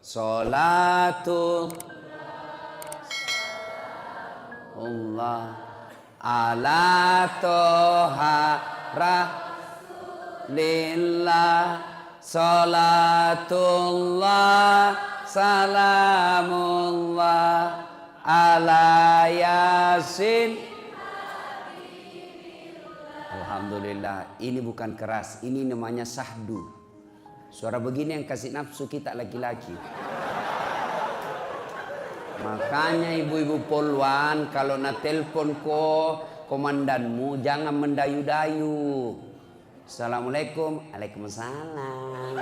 Salatu Allah ala toha rasulillah. Salatullah salamullah ala yasin. Alhamdulillah, ini bukan keras, ini namanya sahdu. Suara begini yang kasih nafsu kita laki-laki. Makanya ibu-ibu poluan kalau nak telpon komandanmu jangan mendayu-dayu. Assalamualaikum, waalaikumsalam.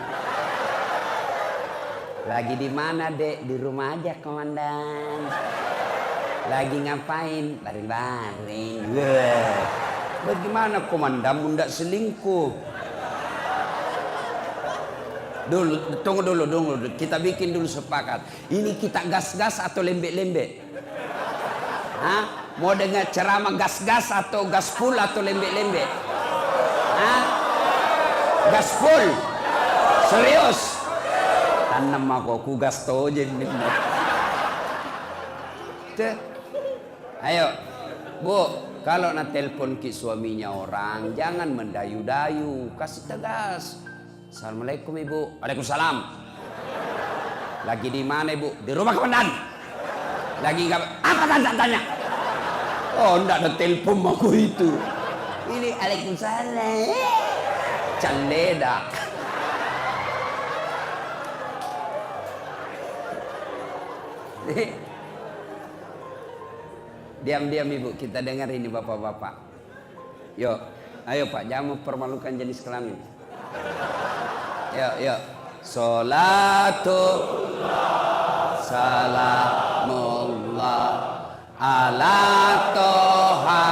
Lagi di mana dek? Di rumah aja komandan. Lagi ngapain? Baring-baring. Bagaimana komandanmu ndak selingkuh? Tunggu dulu. Kita bikin dulu sepakat. Ini kita gas-gas atau lembek-lembek? Hah? Mau dengar ceramah gas-gas atau gaspul atau lembek-lembek? Hah? Gaspul? Serius? Tanam aku gas tojen. Ayo, Bu, kalau nak telepon ke suaminya orang, jangan mendayu-dayu, kasih tegas. Assalamualaikum ibu. Waalaikumsalam. Lagi di mana ibu? Di rumah komandan. Lagi nggak? Apa tanya? Oh, enggak ada telepon aku itu. Ini waalaikumsalam. Caleda. Diam-diam ibu, kita dengar ini bapak-bapak. Yuk, ayo pak, jangan mempermalukan jenis kelamin. Yuk. Salatullah salamullah ala toha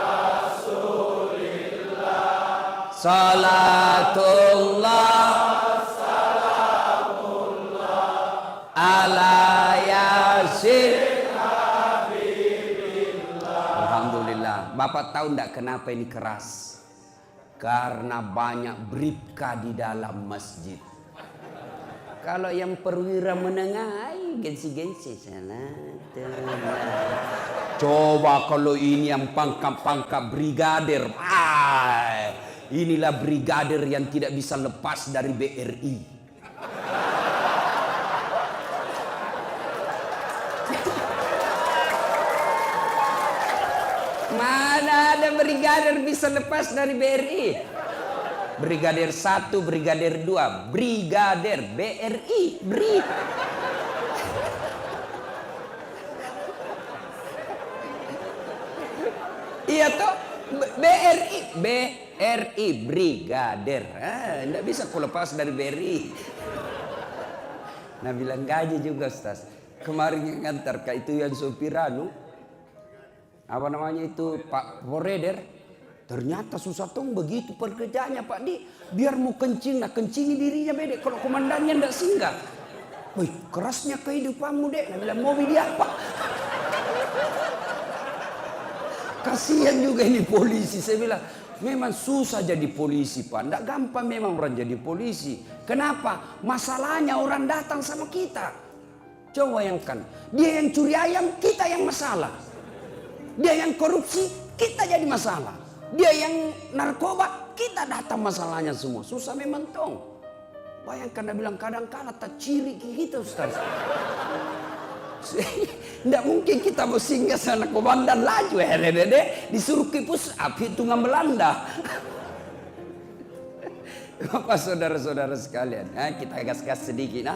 rasulillah. Salatullah salamullah ala yasin habibillah. Alhamdulillah. Bapak tahu enggak kenapa ini keras? Karena banyak bribka di dalam masjid. Kalau yang perwira menengah, gengsi-gengsi sana. Coba kalau ini yang pangkat-pangkat brigadir. Inilah brigadir yang tidak bisa lepas dari BRI. Mana ada brigadir bisa lepas dari BRI? Brigadir 1, brigadir 2, brigadir BRI, BRI. Iya toh, BRI, brigadir. Enggak bisa aku lepas dari BRI. Nah bilang gaji juga Ustaz. Kemarin yang ngantar kak itu yang sopiranu. Apa namanya itu Pak Poreder, ternyata susah tong begitu pekerjaannya Pak Di, biar mau kencing, nah kencingi dirinya bedek, kalau komandannya ndak singgah. Wih kerasnya kehidupanmu dek, nah bilang mau dia apa? Kasihan juga ini polisi, saya bilang memang susah jadi polisi Pak, ndak gampang memang orang jadi polisi. Kenapa? Masalahnya orang datang sama kita. Coba bayangkan, dia yang curi ayam, kita yang masalah. Dia yang korupsi, kita jadi masalah. Dia yang narkoba, kita datang masalahnya semua. Susah memang tong. Bayangkan dia bilang kadang-kadang tak ciri kita Ustaz. Tidak mungkin kita mau singgah sana komandan laju. Disuruh kipus api hitungan Belanda. Bapak saudara-saudara sekalian. Kita gas-gas sedikit.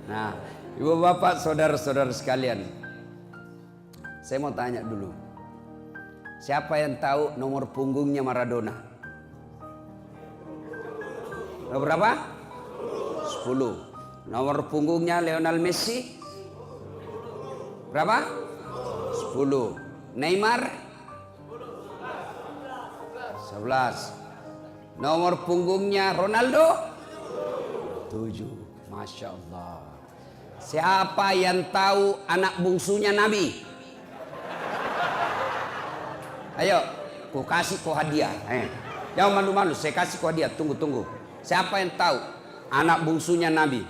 Nah, ibu bapak saudara-saudara sekalian. Saya mau tanya dulu. Siapa yang tahu nomor punggungnya Maradona? Nomor berapa? 10. Nomor punggungnya Lionel Messi? Berapa? 10. Neymar? 11. Nomor punggungnya Ronaldo? 7. Masya Allah. Siapa yang tahu anak bungsunya Nabi? Ayo, ku kasih kau hadiah. Jangan malu-malu, saya kasih kau hadiah. Tunggu. Siapa yang tahu anak bungsunya Nabi?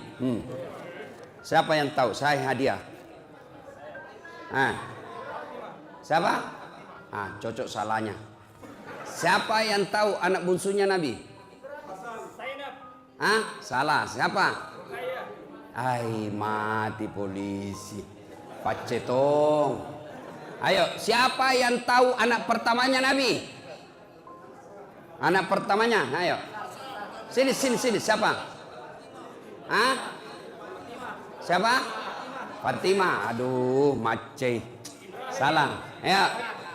Siapa yang tahu? Saya hadiah. Siapa? Cocok salahnya. Siapa yang tahu anak bungsunya Nabi? Salah. Siapa? Mati polisi. Pacetong. Ayo, siapa yang tahu anak pertamanya Nabi? Anak pertamanya, ayo. Sini. Siapa? Siapa? Fatimah. Aduh, mace. Salah. Ayo.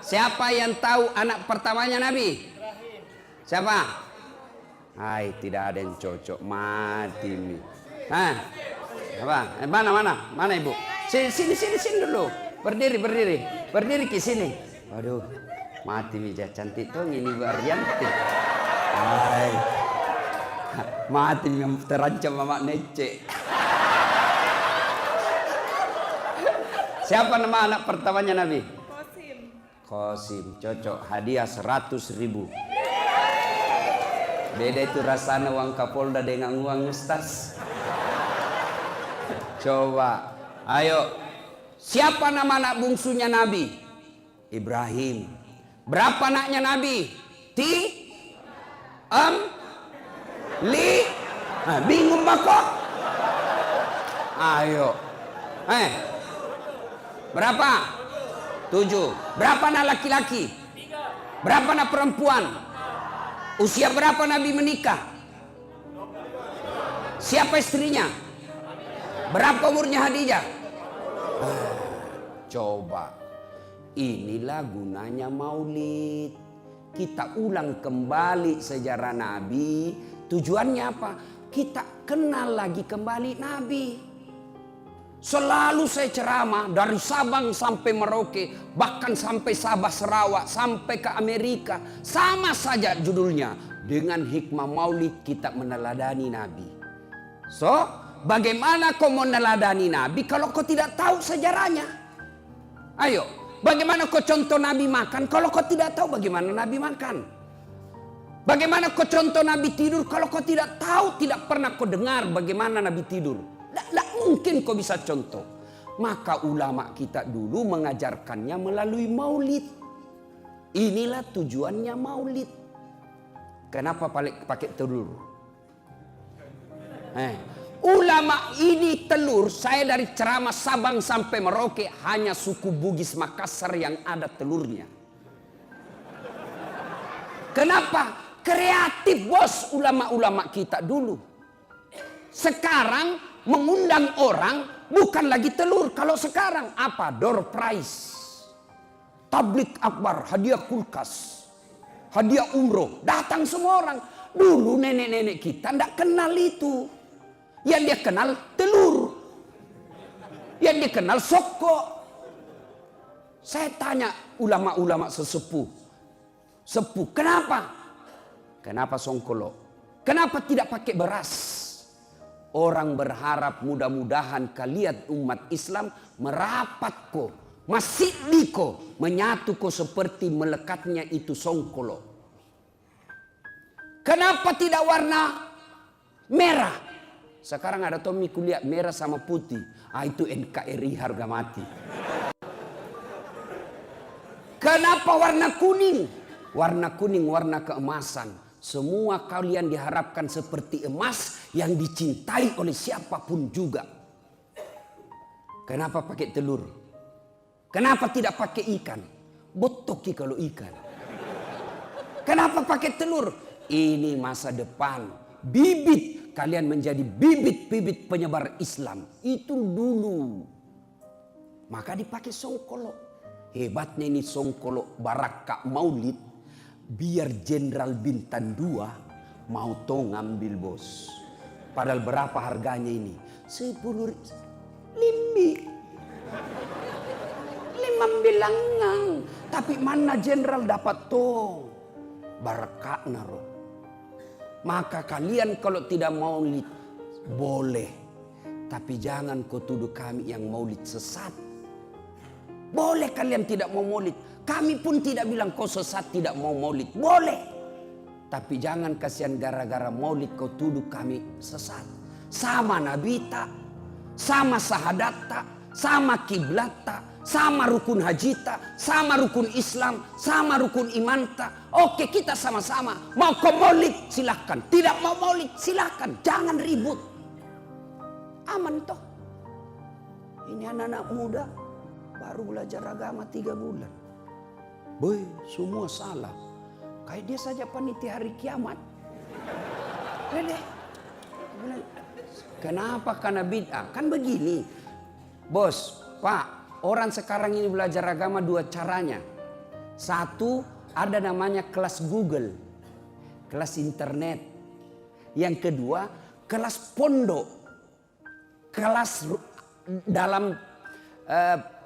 Siapa yang tahu anak pertamanya Nabi? Siapa? Tidak ada yang cocok. Mati nih. Apa? Mana ibu? Sini dulu. Berdiri ke sini. Aduh, mati Mija cantik tuh ini Arianti. Mati yang terancam Mama Nece. Siapa nama anak pertamanya Nabi? Qasim. Cocok. Hadiah 100.000. Beda itu rasanya uang Kapolda dengan uang Ustaz. Coba. Ayo. Siapa nama anak bungsunya Nabi? Ibrahim. Berapa anaknya Nabi? Bingung kok? Ayo. Berapa? 7. Berapa anak laki-laki? Berapa anak perempuan? Usia berapa Nabi menikah? Siapa istrinya? Berapa umurnya Khadijah? Coba. Inilah gunanya maulid. Kita ulang kembali sejarah Nabi. Tujuannya apa? Kita kenal lagi kembali Nabi. Selalu saya ceramah dari Sabang sampai Merauke, bahkan sampai Sabah Sarawak, sampai ke Amerika. Sama saja judulnya. Dengan hikmah maulid kita meneladani Nabi. So, bagaimana kau meneladani Nabi kalau kau tidak tahu sejarahnya? Ayo, bagaimana kau contoh Nabi makan kalau kau tidak tahu bagaimana Nabi makan? Bagaimana kau contoh Nabi tidur kalau kau tidak tahu, tidak pernah kau dengar bagaimana Nabi tidur? Tidak mungkin kau bisa contoh. Maka ulama kita dulu mengajarkannya melalui maulid. Inilah tujuannya maulid. Kenapa pakai telur? Ulama ini telur. Saya dari ceramah Sabang sampai Merauke hanya suku Bugis Makassar yang ada telurnya. Kenapa? Kreatif bos ulama-ulama kita dulu. Sekarang mengundang orang bukan lagi telur. Kalau sekarang apa? Door prize. Tablik akbar, hadiah kulkas, hadiah umroh. Datang semua orang. Dulu nenek-nenek kita tidak kenal itu. Yang dia kenal telur. Yang dia kenal soko. Saya tanya ulama-ulama sesepuh. Kenapa? Kenapa songkolo? Kenapa tidak pakai beras? Orang berharap mudah-mudahan kalian umat Islam merapat ko, masih diko, menyatu ko seperti melekatnya itu songkolo. Kenapa tidak warna merah? Sekarang ada Tommy kuliah merah sama putih. Itu NKRI harga mati. Kenapa warna kuning? Warna kuning, warna keemasan. Semua kalian diharapkan seperti emas yang dicintai oleh siapapun juga. Kenapa pakai telur? Kenapa tidak pakai ikan? Botoki kalau ikan. Kenapa pakai telur? Ini masa depan. Bibit. Kalian menjadi bibit-bibit penyebar Islam. Itu dulu. Maka dipakai songkolo. Hebatnya ini songkolo Baraka Maulid. Biar Jenderal Bintang 2 mau to ngambil bos. Padahal berapa harganya ini? 10 limbi. 5 bilangan. Tapi mana Jenderal dapat to? Baraka naro. Maka kalian kalau tidak maulid boleh. Tapi jangan kau tuduh kami yang maulid sesat. Boleh kalian tidak mau maulid. Kami pun tidak bilang kau sesat tidak mau maulid. Boleh. Tapi jangan kasihan gara-gara maulid kau tuduh kami sesat. Sama Nabi tak. sama sahadat tak, sama kiblat tak, sama rukun haji tak, sama rukun Islam, sama rukun iman tak. Oke, kita sama-sama. Mau ke maulid silahkan, tidak mau maulid silahkan, jangan ribut. Aman toh. Ini anak-anak muda baru belajar agama 3 bulan. Boy, semua salah. Kayak dia saja panitia hari kiamat. Deh. Kenapa? Karena bid'ah. Kan begini. Bos, Pak, orang sekarang ini belajar agama 2 caranya. Satu, ada namanya kelas Google. Kelas internet. Yang kedua, kelas pondok. Kelas dalam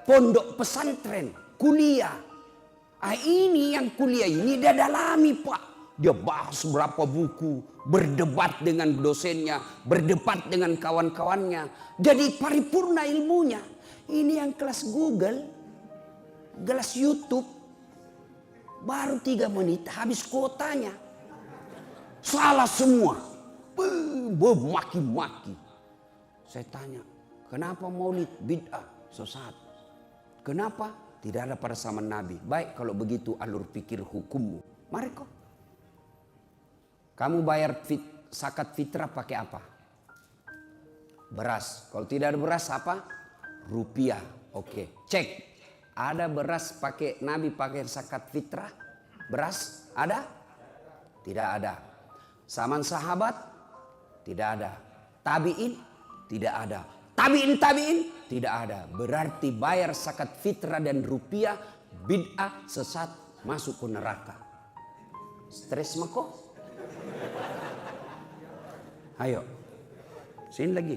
pondok pesantren. Kuliah. Ini yang kuliah ini dia dalami, Pak. Dia bahas berapa buku, berdebat dengan dosennya, berdebat dengan kawan-kawannya. Jadi paripurna ilmunya. Ini yang kelas Google, kelas YouTube, baru 3 menit habis kuotanya. Salah semua. Maki-maki. Saya tanya, kenapa maulid bid'ah, sesat? Kenapa? Tidak ada pada zaman Nabi. Baik kalau begitu alur pikir hukummu. Mari kok. Kamu bayar zakat fitrah pakai apa? Beras. Kalau tidak ada beras apa? Rupiah. Oke, cek. Ada beras pakai Nabi pakai zakat fitrah? Beras ada? Tidak ada. Zaman sahabat? Tidak ada. Tabi'in? Tidak ada. Tabi'in? Tidak ada. Berarti bayar zakat fitrah dan rupiah bid'ah, sesat, masuk ke neraka. Stres mako? Ayo, sini lagi.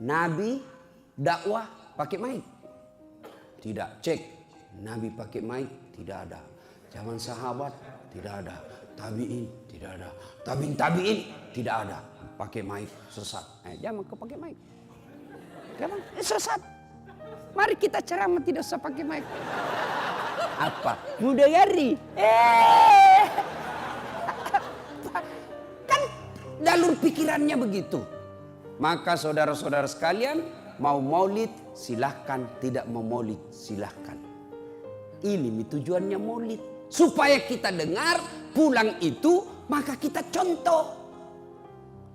Nabi dakwah pakai mic? Tidak. Cek. Nabi pakai mic? Tidak ada. Zaman sahabat? Tidak ada. Tabi'in? Tidak ada. Tabi'in? Tidak ada. Pakai mic, sesat. Jangan kau pakai mic. Jangan, sesat. Mari kita ceramah tidak usah pakai mic. Apa? Mudayari. Jalur pikirannya begitu. Maka saudara-saudara sekalian, mau maulid silahkan, tidak mau maulid silahkan. Ini tujuannya maulid. Supaya kita dengar, pulang itu maka kita contoh.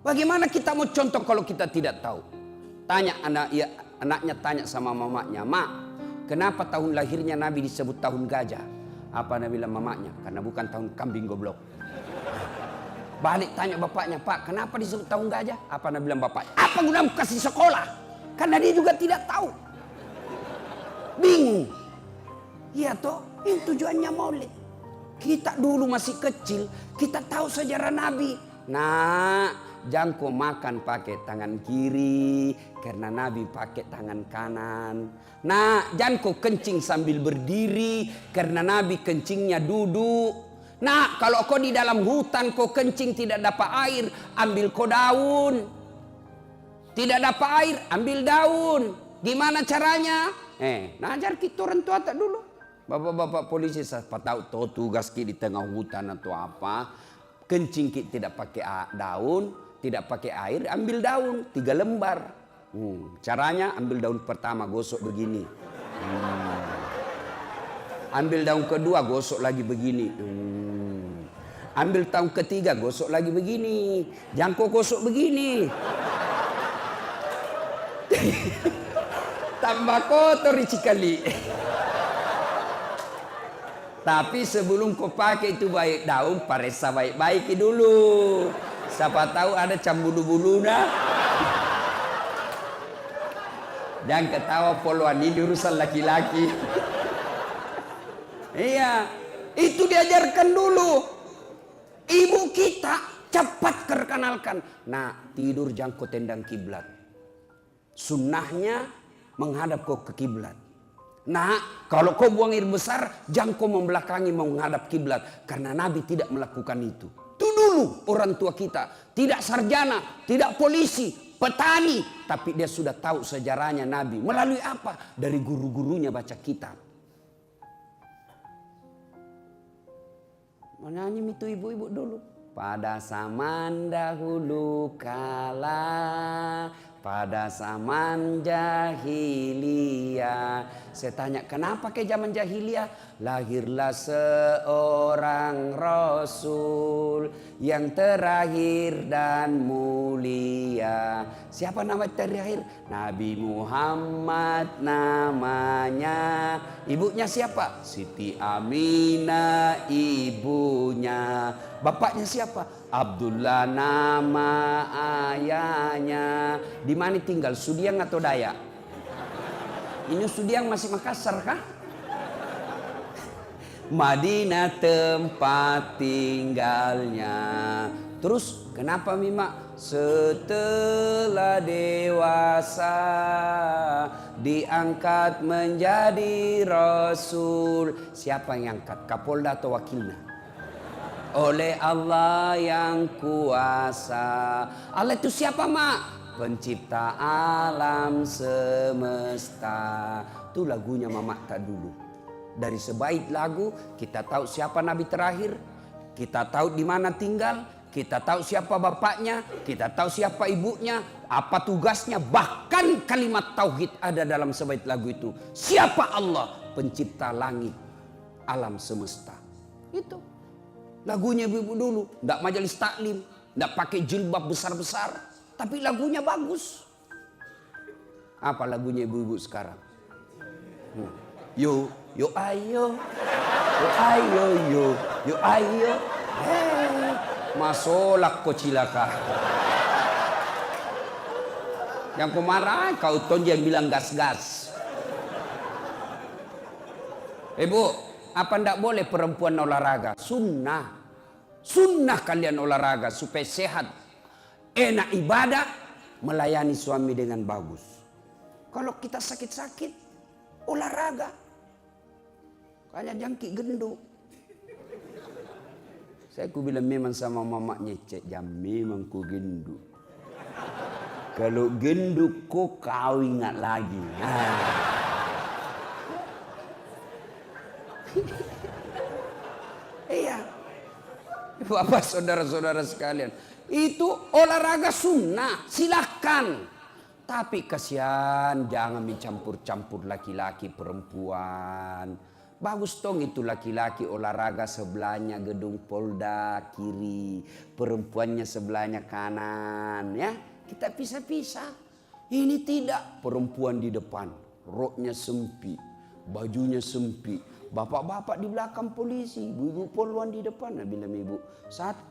Bagaimana kita mau contoh kalau kita tidak tahu? Tanya anaknya tanya sama mamanya, "Mak, kenapa tahun lahirnya Nabi disebut tahun gajah?" Apa Nabi bilang mamanya? Karena bukan tahun kambing goblok. Balik tanya bapaknya, "Pak, kenapa disebut tahun gajah?" Apa Nabi bilang bapaknya? "Apa gunamu kasih sekolah?" Karena dia juga tidak tahu. Bingung. Iya toh, ini tujuannya maulid. Kita dulu masih kecil, kita tahu sejarah Nabi. Nah, jangan kau makan pakai tangan kiri karena Nabi pakai tangan kanan. Nah, jangan kau kencing sambil berdiri karena Nabi kencingnya duduk. Nah, kalau kau di dalam hutan kau kencing tidak dapat air, ambil kau daun. Tidak dapat air, ambil daun. Gimana caranya? Najar kita orang tua tak dulu. Bapak-bapak polisi siapa tahu tuh tugas kita di tengah hutan atau apa. Kencing kita tidak pakai daun, tidak pakai air, ambil daun 3 lembar. Caranya ambil daun pertama gosok begini. Ambil daun kedua gosok lagi begini. Ambil daun ketiga gosok lagi begini. Jangan kau gosok begini. Tambah kotor sekali. Tapi sebelum kau pakai itu baik daun, paresa baik-baik dulu. Siapa tahu ada cambulu-buluna. Jangan ketawa poluan ini urusan laki-laki. Iya, itu diajarkan dulu. Ibu kita cepat perkenalkan. Nah, tidur jangan kau tendang kiblat. Sunnahnya menghadap kau ke kiblat. Nah, kalau kau buang air besar, jangan kau membelakangi menghadap kiblat. Karena Nabi tidak melakukan itu. Itu dulu orang tua kita. Tidak sarjana, tidak polisi, petani. Tapi dia sudah tahu sejarahnya Nabi. Melalui apa? Dari guru-gurunya baca kitab. Menyanyi itu ibu-ibu dulu. Pada zaman dahulu kala pada zaman jahiliyah. Saya tanya, kenapa ke zaman jahiliyah? Lahirlah seorang rasul yang terakhir dan mulia. Siapa nama terakhir? Nabi Muhammad namanya. Ibunya siapa? Siti Aminah ibunya. Bapaknya siapa? Abdullah nama ayahnya. Di mana tinggal? Sudiang atau Dayak? Ini Sudiang masih Makassar kah? Madinah tempat tinggalnya. Terus kenapa Mima? Setelah dewasa diangkat menjadi rasul. Siapa yang angkat? Kapolda atau wakilnya? Oleh Allah yang kuasa. Allah itu siapa, Mak? Pencipta alam semesta. Itu lagunya Mama tak dulu. Dari sebaik lagu kita tahu siapa nabi terakhir, kita tahu di mana tinggal, kita tahu siapa bapaknya, kita tahu siapa ibunya, apa tugasnya, bahkan kalimat tauhid ada dalam sebaik lagu itu. Siapa Allah? Pencipta langit, alam semesta. Itu lagunya ibu-ibu dulu, enggak majelis taklim, enggak pakai jilbab besar-besar, tapi lagunya bagus. Apa lagunya ibu-ibu sekarang? Yo ayo, yo ayo, yo ayo, masolak kau cilaka. Yang pemarah kau tonjang bilang gas-gas. Ibu, apa ndak boleh perempuan olahraga? Sunnah. Sunnah kalian olahraga supaya sehat. Enak ibadah, melayani suami dengan bagus. Kalau kita sakit-sakit, olahraga. Kayak jangkik gendut. Saya ku bilang memang sama mamaknya, cek jam memang ku gendut. Kalau gendut kau ingat lagi. Iya. Bapak saudara-saudara sekalian, itu olahraga sunnah, silakan. Tapi kasihan jangan mencampur-campur laki-laki perempuan. Bagus dong itu laki-laki olahraga sebelahnya gedung Polda kiri, perempuannya sebelahnya kanan, ya. Kita pisah-pisah. Ini tidak, perempuan di depan, roknya sempit, bajunya sempit. Bapak-bapak di belakang polisi, ibu-ibu poluan di depan. Nah, bilang ibu, 1,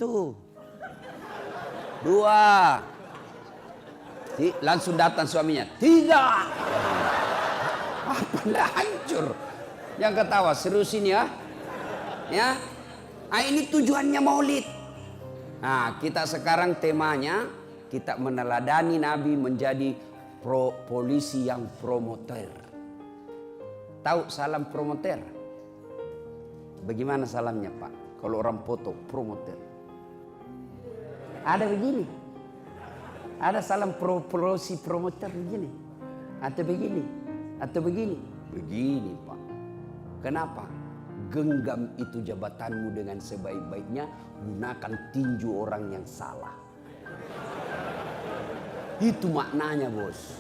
2. Langsung datang suaminya, 3. Apa hancur? Yang ketawa serius ini ya. Ya. Nah, ini tujuannya Maulid. Nah, kita sekarang temanya kita meneladani Nabi menjadi polisi yang promoter. Tahu salam promoter? Bagaimana salamnya, Pak? Kalau orang foto promoter. Ada begini. Ada salam polisi promoter begini. Atau begini. Atau begini. Begini, Pak. Kenapa? Genggam itu jabatanmu dengan sebaik-baiknya, gunakan tinju orang yang salah. Itu maknanya, bos.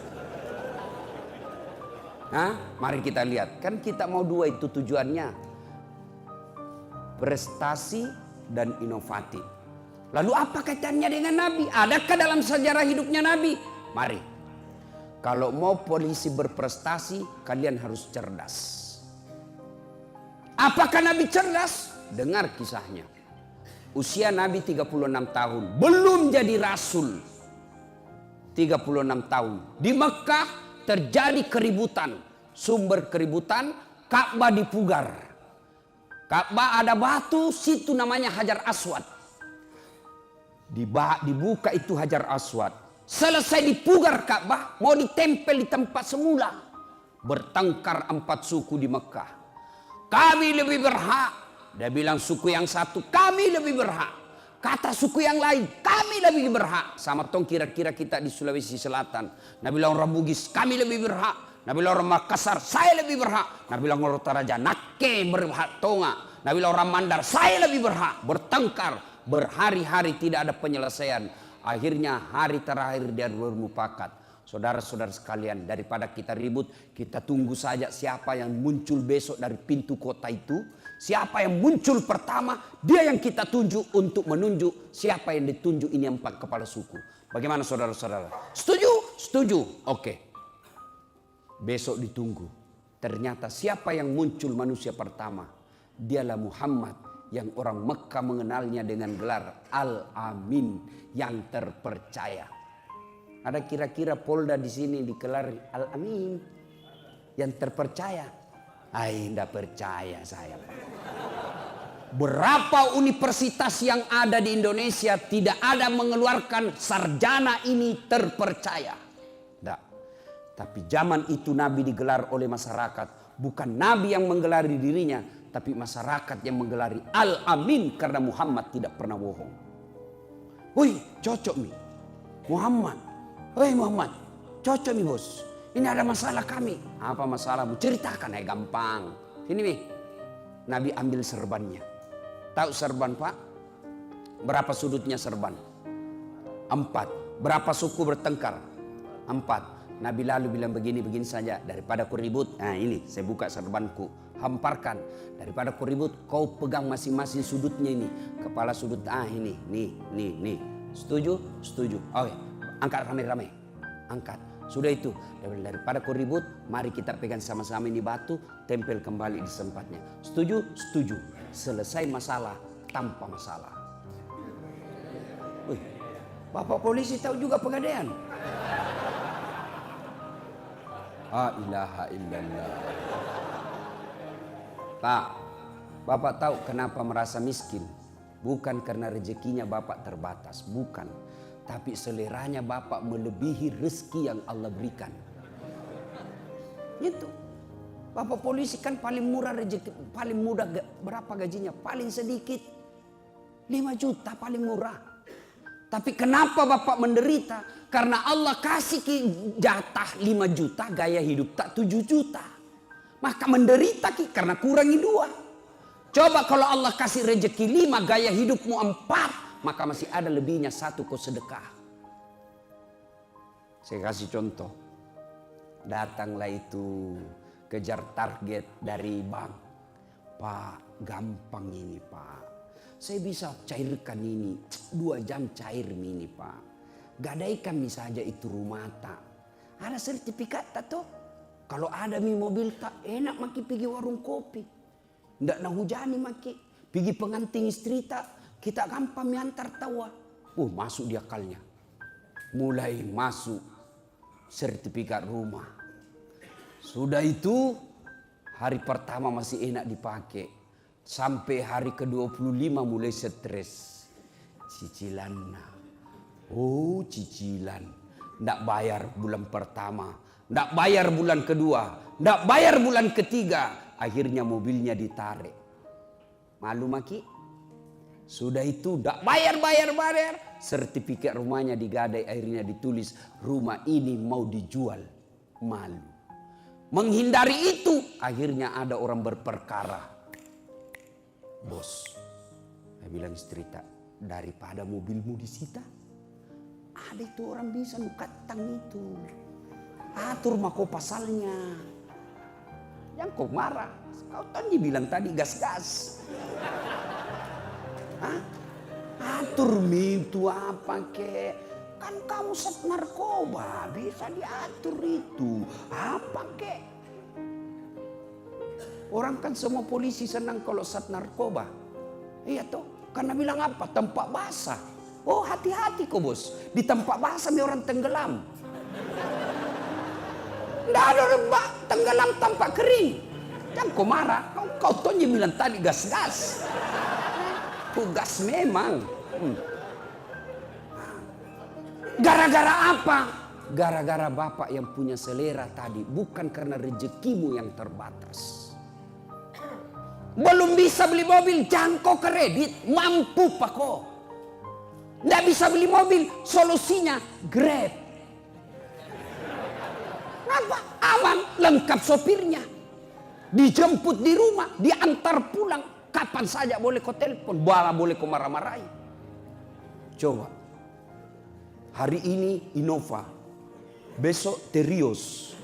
Nah, mari kita lihat. Kan kita mau 2 itu tujuannya. Prestasi dan inovatif. Lalu apa kaitannya dengan Nabi? Adakah dalam sejarah hidupnya Nabi? Mari. Kalau mau polisi berprestasi, kalian harus cerdas. Apakah Nabi cerdas? Dengar kisahnya. Usia Nabi 36 tahun. Belum jadi rasul. 36 tahun. Di Mekah terjadi keributan. Sumber keributan, Ka'bah dipugar. Ka'bah ada batu, situ namanya Hajar Aswad. Dibuka itu Hajar Aswad. Selesai dipugar Ka'bah, mau ditempel di tempat semula. Bertengkar 4 suku di Mekah. Kami lebih berhak. Dia bilang suku yang satu, kami lebih berhak. Kata suku yang lain, kami lebih berhak. Sama tong kira-kira kita di Sulawesi Selatan. Nah bilang orang Bugis, kami lebih berhak. Nah bilang orang Makassar, saya lebih berhak. Nah bilang orang Toraja, nake berhak tonga. Nah bilang orang Mandar, saya lebih berhak. Bertengkar, berhari-hari tidak ada penyelesaian. Akhirnya hari terakhir dia bermufakat. Saudara-saudara sekalian, daripada kita ribut, kita tunggu saja siapa yang muncul besok dari pintu kota itu. Siapa yang muncul pertama, dia yang kita tunjuk untuk menunjuk siapa yang ditunjuk ini 4 kepala suku. Bagaimana saudara-saudara? Setuju? Setuju. Oke. Besok ditunggu. Ternyata siapa yang muncul manusia pertama? Dialah Muhammad yang orang Mekah mengenalnya dengan gelar Al-Amin, yang terpercaya. Ada kira-kira Polda di sini dikelar Al-Amin, yang terpercaya? Tidak percaya saya, Pak. Berapa universitas yang ada di Indonesia tidak ada mengeluarkan sarjana ini terpercaya? Tidak. Tapi zaman itu Nabi digelar oleh masyarakat. Bukan Nabi yang menggelari dirinya, tapi masyarakat yang menggelari Al-Amin karena Muhammad tidak pernah bohong. Wih, cocok nih Muhammad. Hei Muhammad, cocok nih bos. Ini ada masalah kami. Apa masalahmu? Ceritakan, gampang. Sini nih. Nabi ambil serbannya. Tahu serban, Pak? Berapa sudutnya serban? 4. Berapa suku bertengkar? 4. Nabi lalu bilang begini saja. Daripada ku ribut, nah ini saya buka serbanku. Hamparkan. Daripada ku ribut, kau pegang masing-masing sudutnya ini. Kepala sudut, ini, nih. Setuju? Setuju. Oke. Angkat rame-rame. Angkat. Sudah itu. Daripada kau ribut, mari kita pegang sama-sama ini batu, tempel kembali di tempatnya. Setuju? Setuju. Selesai masalah tanpa masalah. Wih, Bapak polisi tahu juga Pegadaian. La ilaha illallah. Pak, Bapak tahu kenapa merasa miskin? Bukan karena rezekinya Bapak terbatas, bukan. Tapi seleranya Bapak melebihi rezeki yang Allah berikan. Itu. Bapak polisi kan paling murah rezeki, paling mudah berapa gajinya? Paling sedikit 5 juta paling murah. Tapi kenapa Bapak menderita? Karena Allah kasih jatah 5 juta, gaya hidup tak 7 juta. Maka menderita karena kurangi 2. Coba kalau Allah kasih rezeki 5, gaya hidupmu 4. Maka masih ada lebihnya 1 kau sedekah. Saya kasih contoh. Datanglah itu kejar target dari bank. Pak, gampang ini Pak. Saya bisa cairkan ini 2 jam cair ini Pak. Gadaikan saja itu rumah tak. Ada sertifikat tak tuh? Kalau ada mobil tak enak maki pergi warung kopi. Ndak nak hujani maki. Pergi pengantin istri tak. Kita gampang miantar tawa. Masuk di akalnya. Mulai masuk sertifikat rumah. Sudah itu hari pertama masih enak dipakai. Sampai hari ke-25 mulai stres. Cicilan. Cicilan. Nggak bayar bulan pertama. Nggak bayar bulan kedua. Nggak bayar bulan ketiga. Akhirnya mobilnya ditarik. Malu maki? Sudah itu tak bayar. Sertifikat rumahnya digadai, akhirnya ditulis rumah ini mau dijual. Malu. Menghindari itu akhirnya ada orang berperkara. Bos, saya bilang istri tak, daripada mobilmu disita, ada itu orang bisa nukatang itu. Atur mako pasalnya. Yang kau marah, kau tadi bilang tadi gas-gas. Atur itu apa kek? Kan kamu sat narkoba, bisa diatur itu. Apa kek? Orang kan semua polisi senang kalau sat narkoba. Iya toh, karena bilang apa? Tempat basah. Oh hati-hati kok bos, di tempat basah orang tenggelam. Nggak ada orang tenggelam tanpa kering. Jangan kau marah, kau tuh bilang tadi gas-gas. Tugas memang. Gara-gara apa? Gara-gara Bapak yang punya selera tadi. Bukan karena rezekimu yang terbatas. Belum bisa beli mobil, jangkau kredit. Mampu Pak kok. Nggak bisa beli mobil, solusinya Grab. Apa? Aman, lengkap sopirnya. Dijemput di rumah, diantar pulang. Kapan saja boleh kau telepon, boleh kau marah-marahi. Coba. Hari ini Innova. besok terios.